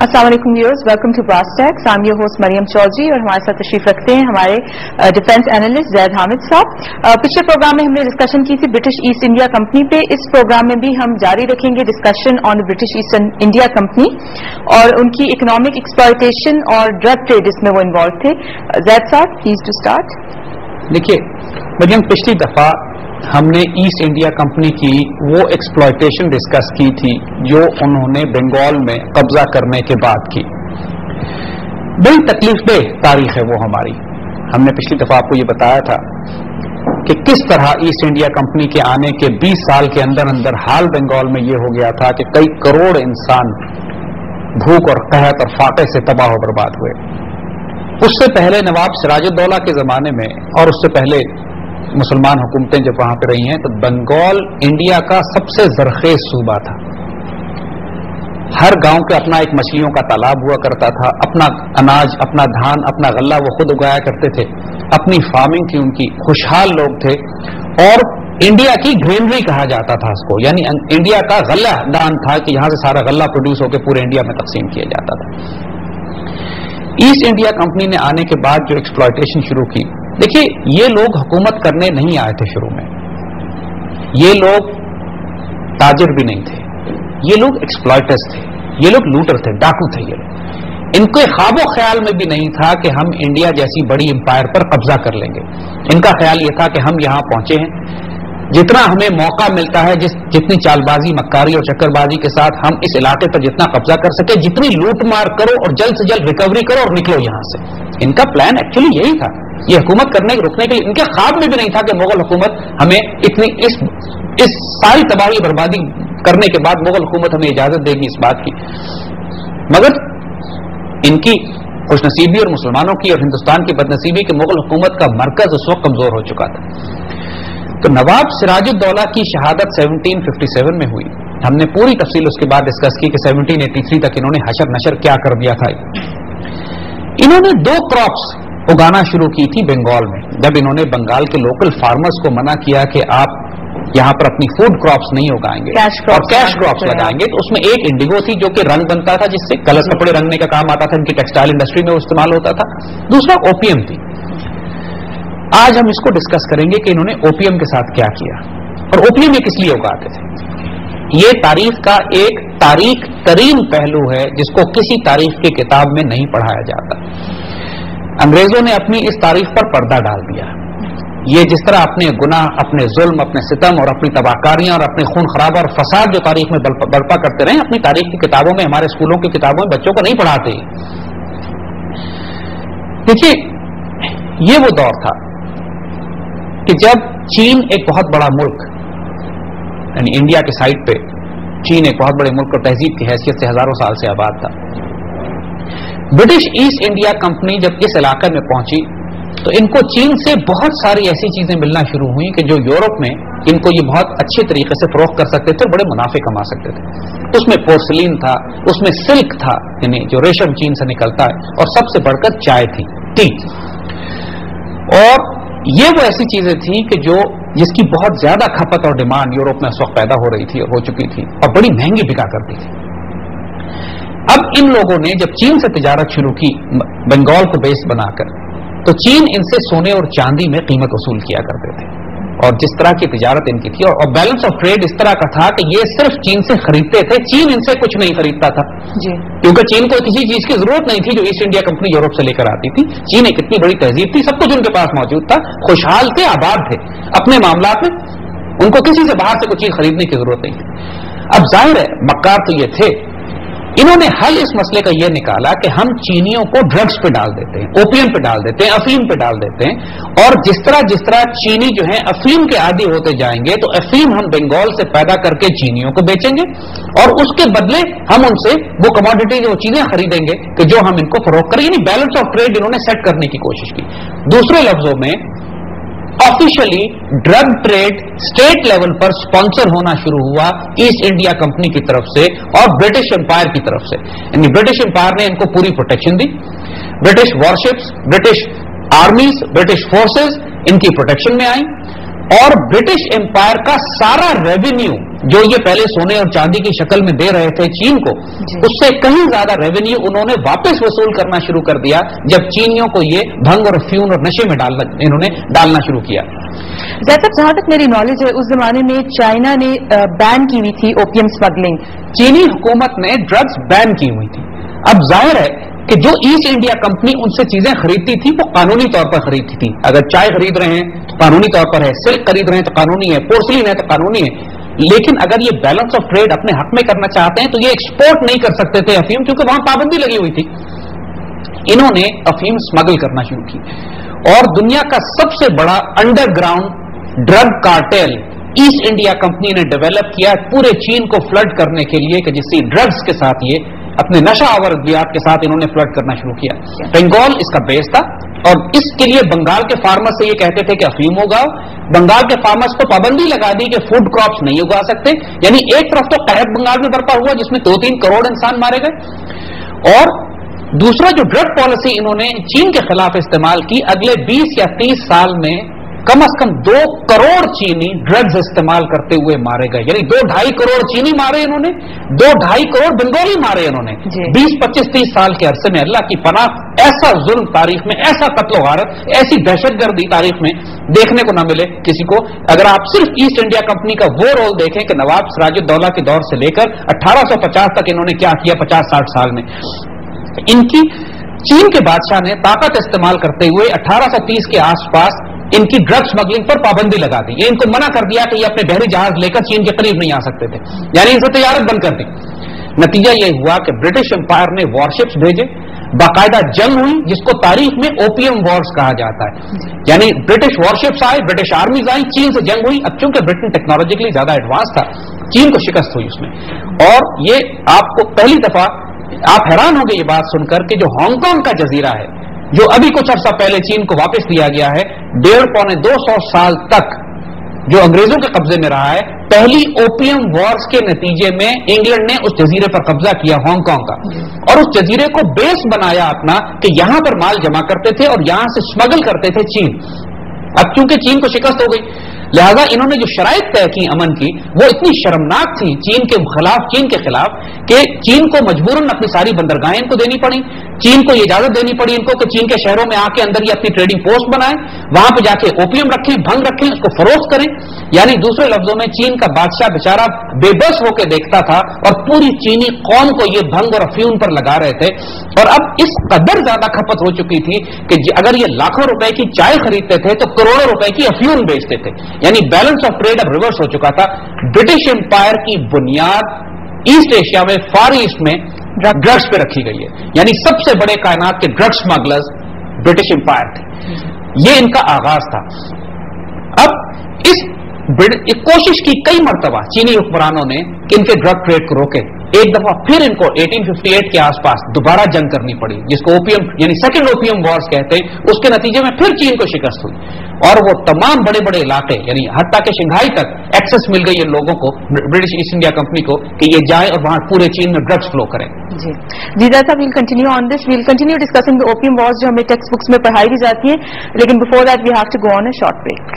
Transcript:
अस्सलाम वालेकुम viewers, welcome to brass tacks. I am your host Maryam Chaudhry और हमारे साथ तशरीफ रखते हैं हमारे डिफेंस एनालिस्ट जैद हामिद साहब। पिछले प्रोग्राम में हमने डिस्कशन की थी ब्रिटिश ईस्ट इंडिया कंपनी पे। इस प्रोग्राम में भी हम जारी रखेंगे discussion on the British east India company और उनकी इकोनॉमिक एक्सप्लॉयटेशन और ड्रग ट्रेड इसमें वो इन्वॉल्व थे। जैद साहब प्लीज टू स्टार्ट। देखिए मरियम, पिछली दफा हमने ईस्ट इंडिया कंपनी की वो एक्सप्लॉयटेशन डिस्कस की थी जो उन्होंने बंगाल में कब्जा करने के बाद की। बड़ी तकलीफदेह तारीख है वो हमारी। हमने पिछली दफा आपको ये बताया था कि किस तरह ईस्ट इंडिया कंपनी के आने के 20 साल के अंदर अंदर हाल बंगाल में ये हो गया था कि कई करोड़ इंसान भूख और कहत और फाके से तबाह और बर्बाद हुए। उससे पहले नवाब सिराजुद्दौला के जमाने में और उससे पहले मुसलमान हुकूमतें जब वहां पर रही हैं तो बंगाल इंडिया का सबसे जरखेज सूबा था। हर गांव के अपना एक मछलियों का तालाब हुआ करता था, अपना अनाज, अपना धान, अपना गल्ला वो खुद उगाया करते थे, अपनी फार्मिंग थी उनकी, खुशहाल लोग थे। और इंडिया की ग्रेनरी कहा जाता था उसको, यानी इंडिया का गल्ला दान था कि यहां से सारा गल्ला प्रोड्यूस होकर पूरे इंडिया में तकसीम किया जाता था। ईस्ट इंडिया कंपनी ने आने के बाद जो एक्सप्लॉयटेशन शुरू की, देखिए ये लोग हुकूमत करने नहीं आए थे शुरू में, ये लोग ताजिर भी नहीं थे, ये लोग एक्सप्लॉयटर्स थे, ये लोग लूटर थे, डाकू थे। ये लोग, इनके ख्वाबो ख्याल में भी नहीं था कि हम इंडिया जैसी बड़ी एम्पायर पर कब्जा कर लेंगे। इनका ख्याल ये था कि हम यहां पहुंचे हैं, जितना हमें मौका मिलता है, जितनी चालबाजी, मक्कारी और चक्करबाजी के साथ हम इस इलाके पर जितना कब्जा कर सके, जितनी लूट मार करो और जल्द से जल्द रिकवरी करो और निकलो यहां से। इनका प्लान एक्चुअली यही था। ये हुकूमत करने रुकने के लिए इनके ख्वाब में भी नहीं था कि मुगल हुकूमत हमें इतनी इस सारी तबाही बर्बादी करने के बाद मुगल हुकूमत हमें इजाजत देगी इस बात की। मगर इनकी खुशनसीबी और मुसलमानों की और हिंदुस्तान की बदनसीबी कि मुगल हुकूमत का मरकज उस वक्त कमजोर हो चुका था। तो नवाब सिराजुद्दौला की शहादत 1757 में हुई। हमने पूरी तफसील उसके बाद डिस्कस की कि 1783 तक इन्होंने हशर नशर क्या कर दिया था। इन्होंने 2 क्रॉप्स उगाना शुरू की थी बंगाल में। जब इन्होंने बंगाल के लोकल फार्मर्स को मना किया कि आप यहां पर अपनी फूड क्रॉप्स नहीं उगाएंगे और कैश क्रॉप्स लगाएंगे, तो उसमें एक इंडिगो थी जो कि रंग बनता था, जिससे कलर कपड़े रंगने का काम आता था, इनकी टेक्सटाइल इंडस्ट्री में वो इस्तेमाल होता था। दूसरा ओपियम थी। आज हम इसको डिस्कस करेंगे कि इन्होंने ओपियम के साथ क्या किया और ओपियम ये किस लिए उगाते थे। ये तारीख का एक तारीख तरीन पहलू है जिसको किसी तारीख की किताब में नहीं पढ़ाया जाता। अंग्रेजों ने अपनी इस तारीख पर पर्दा डाल दिया। ये जिस तरह अपने गुनाह, अपने जुल्म, अपने सितम और अपनी तबाहकारियां और अपने खून खराबा और फसाद जो तारीख में बर्पा करते रहे, अपनी तारीख की किताबों में, हमारे स्कूलों की किताबों में बच्चों को नहीं पढ़ाते। देखिए ये वो दौर था कि जब चीन एक बहुत बड़ा मुल्क, यानी इंडिया के साइड पे चीन एक बहुत बड़े मुल्क और तहजीब की हैसियत से हजारों साल से आबाद था। ब्रिटिश ईस्ट इंडिया कंपनी जब इस इलाके में पहुंची तो इनको चीन से बहुत सारी ऐसी चीजें मिलना शुरू हुई कि जो यूरोप में इनको ये बहुत अच्छे तरीके से फरोख्त कर सकते थे, बड़े मुनाफे कमा सकते थे। उसमें पोर्सलिन था, उसमें सिल्क था, यानी जो रेशम चीन से निकलता है, और सबसे बढ़कर चाय थी, टी। और ये वो ऐसी चीजें थी कि जिसकी बहुत ज्यादा खपत और डिमांड यूरोप में उस वक्त पैदा हो रही थी और हो चुकी थी और बड़ी महंगी बिका करती थी। अब इन लोगों ने जब चीन से तिजारत शुरू की बंगाल को बेस बनाकर, तो चीन इनसे सोने और चांदी में कीमत वसूल किया करते थे। और जिस तरह की तिजारत इनकी थी और बैलेंस ऑफ ट्रेड इस तरह का था कि ये सिर्फ चीन से खरीदते थे, चीन इनसे कुछ नहीं खरीदता था जी। क्योंकि चीन को किसी चीज की जरूरत नहीं थी जो ईस्ट इंडिया कंपनी यूरोप से लेकर आती थी। चीन एक इतनी बड़ी तहजीब थी, सब कुछ उनके पास मौजूद था, खुशहाल थे, आबाद थे अपने मामलात में, उनको किसी से बाहर से कुछ चीज खरीदने की जरूरत नहीं थी। अब जाहिर है मक्कार तो ये थे, इन्होंने हल इस मसले का यह निकाला कि हम चीनियों को ड्रग्स पे डाल देते हैं, ओपियम पे डाल देते हैं, अफीम पे डाल देते हैं, और जिस तरह चीनी जो है अफीम के आदी होते जाएंगे तो अफीम हम बंगाल से पैदा करके चीनियों को बेचेंगे और उसके बदले हम उनसे वो कमोडिटी जो चीजें खरीदेंगे कि जो हम इनको फरोख्त करें। यानी बैलेंस ऑफ ट्रेड इन्होंने सेट करने की कोशिश की। दूसरे लफ्जों में officially drug trade state level पर स्पॉन्सर होना शुरू हुआ ईस्ट इंडिया कंपनी की तरफ से और ब्रिटिश एम्पायर की तरफ से। यानी ब्रिटिश एम्पायर ने इनको पूरी प्रोटेक्शन दी। British warships, British armies, British forces इनकी प्रोटेक्शन में आई और ब्रिटिश एम्पायर का सारा रेवेन्यू جو یہ پہلے سونے اور چاندی کی شکل میں دے رہے تھے چین کو، اس سے کہیں زیادہ ریونیو انہوں نے واپس وصول کرنا شروع کر دیا جب چینیوں کو یہ بھنگ اور افیون اور نشے میں انہوں نے ڈالنا شروع کیا۔ زید صاحب، جہاں تک میری نالج ہے اس زمانے میں چائنا نے بین کی ہوئی تھی اوپیم اسمگلنگ، چینی حکومت نے ڈرگز بین کی ہوئی تھی۔ اب ظاہر ہے کہ جو ایسٹ انڈیا کمپنی ان سے چیزیں خریدتی تھی وہ قانونی طور پر خریدتی تھی۔ اگر چائے خرید رہے ہیں تو قانونی طور پر ہے، سلک خرید رہے ہیں تو قانونی ہے، پورسلین ہے تو قانونی ہے، لیکن اگر یہ بیلنس آف ٹریڈ اپنے حق میں کرنا چاہتے ہیں تو یہ ایکسپورٹ نہیں کر سکتے تھے افیم، کیونکہ وہاں پابندی لگی ہوئی تھی۔ انہوں نے افیم اسمگل کرنا شروع کی اور دنیا کا سب سے بڑا underground drug cartel East India Company نے ڈیولپ کیا پورے چین کو فلڈ کرنے کے لیے، کہ جس سے ڈرگز کے ساتھ یہ اپنے نشہ آور ادویات کے ساتھ انہوں نے فلڈ کرنا شروع کیا۔ بنگال اس کا بیس تھا اور اس کے لیے بنگال کے فارمر سے یہ کہتے تھے کہ افیم اگاؤ، بنگال کے فارمرز کو پابندی لگا دی کہ فوڈ کراپس نہیں اگا سکتے، یعنی ایک طرف تو قحط بنگال میں برپا ہوا جس میں 2-3 کروڑ انسان مارے گئے، اور دوسرا جو ڈرگ پالیسی انہوں نے چین کے خلاف استعمال کی، اگلے 20 یا 30 سال میں کم از کم 2 کروڑ چینی ڈرگز استعمال کرتے ہوئے مارے گئے، یعنی 2-2.5 کروڑ چینی مارے انہوں نے، 2-2.5 کروڑ بنگالی مارے انہوں نے 20-25-30 سال کے عرصے میں۔ اللہ کی پناہ، ایسا ظلم تاریخ میں، ایسا قتل و غارت، ایسی دہشت گردی تاریخ میں دیکھنے کو نہ ملے کسی کو۔ اگر آپ صرف ایسٹ انڈیا کمپنی کا وہ رول دیکھیں کہ نواب سراج الدولہ کے دور سے لے کر 1850 تک انہوں نے کیا کیا 50-60 سال میں، ان کی چین کے بادشاہ نے طاقت استعمال کرتے ہوئے 1830 کے آس پاس ان کی ڈرگ سمگلنگ پر پابندی لگا دی، یہ ان کو منع کر دیا کہ یہ اپنے بحری جہاز لے کر چین کے قریب نہیں آ سکتے تھے، یعنی ان سے تجارت بند کر دی۔ نتیجہ یہ ہوا کہ برٹش امپائر نے وارشپس بھیجے، باقاعدہ جنگ ہوئی جس کو تاریخ میں اوپیم وارز کہا جاتا ہے، یعنی برٹش وارشپس آئے، برٹش آرمیز آئی، چین سے جنگ ہوئی۔ اب چونکہ برٹن ٹیکنالوجیکلی زیادہ ایڈوانس تھا، چین کو شکست ہوئی اس میں، اور یہ آپ کو پہلی دفعہ آپ حیران ہوں گے یہ بات سن کر کہ جو ہانگ کانگ کا جزیرہ ہے، جو ابھی کچھ عرصہ پہلے چین کو واپس دیا گیا ہے، 150-200 سال تک جو انگریزوں کے قبضے میں رہا ہے، پہلی اوپیم وارز کے نتیجے میں انگلینڈ نے اس جزیرے پر قبضہ کیا ہانگ کانگ کا، اور اس جزیرے کو بیس بنایا اپنا کہ یہاں پر مال جمع کرتے تھے اور یہاں سے اسمگل کرتے تھے چین۔ اب چونکہ چین کو شکست ہو گئی، لہذا انہوں نے جو شرائط طے کی امن کی وہ اتنی شرمناک تھی چین کے خلاف کہ چین کو مجبوراً اپنی ساری بندرگاہیں ان کو دینی پڑی، چین کو یہ اجازت دینی پڑی ان کو کہ چین کے شہروں میں آ کے اندر یہ اپنی ٹریڈنگ پوسٹ بنائیں، وہاں پہ جا کے اوپیم رکھیں، بھنگ رکھیں، اس کو فروخت کریں، یعنی دوسرے لفظوں میں چین کا بادشاہ بیچارہ بے بس ہو کے دیکھتا تھا اور پوری چینی قوم کو یہ بھنگ اور افیون پر لگا رہے تھے۔ اور اب اس قدر زیادہ کھپت ہو چکی تھی کہ اگر یہ لاکھوں روپے کی چائے خریدتے تھے تو کروڑوں روپے کی افیون بیچتے تھے، یعنی بیلنس آف ٹریڈ اب ریورس ہو چکا تھا۔ برٹش امپائر کی بنیاد ایسٹ ایشیا میں، فار ایسٹ میں ڈرگس پہ رکھی گئی ہے، یعنی سب سے بڑے کائنات کے ڈرگ اسمگلرز برٹش امپائر تھے، یہ ان کا آغاز تھا۔ اب اس کوشش کی کئی مرتبہ چینی حکمرانوں نے کہ ان کے ڈرگ ٹریڈ کو روکے، ایک دفعہ پھر ان کو 1858 کے آس پاس دوبارہ جنگ کرنی پڑی جس کو اوپیم یعنی سیکنڈ اوپیم وارز کہتے ہیں، اس کے نتیجے میں پھر چین کو شکست ہوئی اور وہ تمام بڑے بڑے علاقے یعنی حتیٰ کہ شنگھائی تک ایکسس مل گئی ان لوگوں کو، برٹش ایسٹ انڈیا کمپنی کو، کہ یہ جائیں اور وہاں پورے چین میں ڈرگس فلو کریں۔ جی صاحب، we'll continue on this, we'll continue discussing the opium wars جو ہمیں ٹیکسٹ بکس میں پڑھائی بھی جاتی ہیں، لیکن before that we have to go on a short break.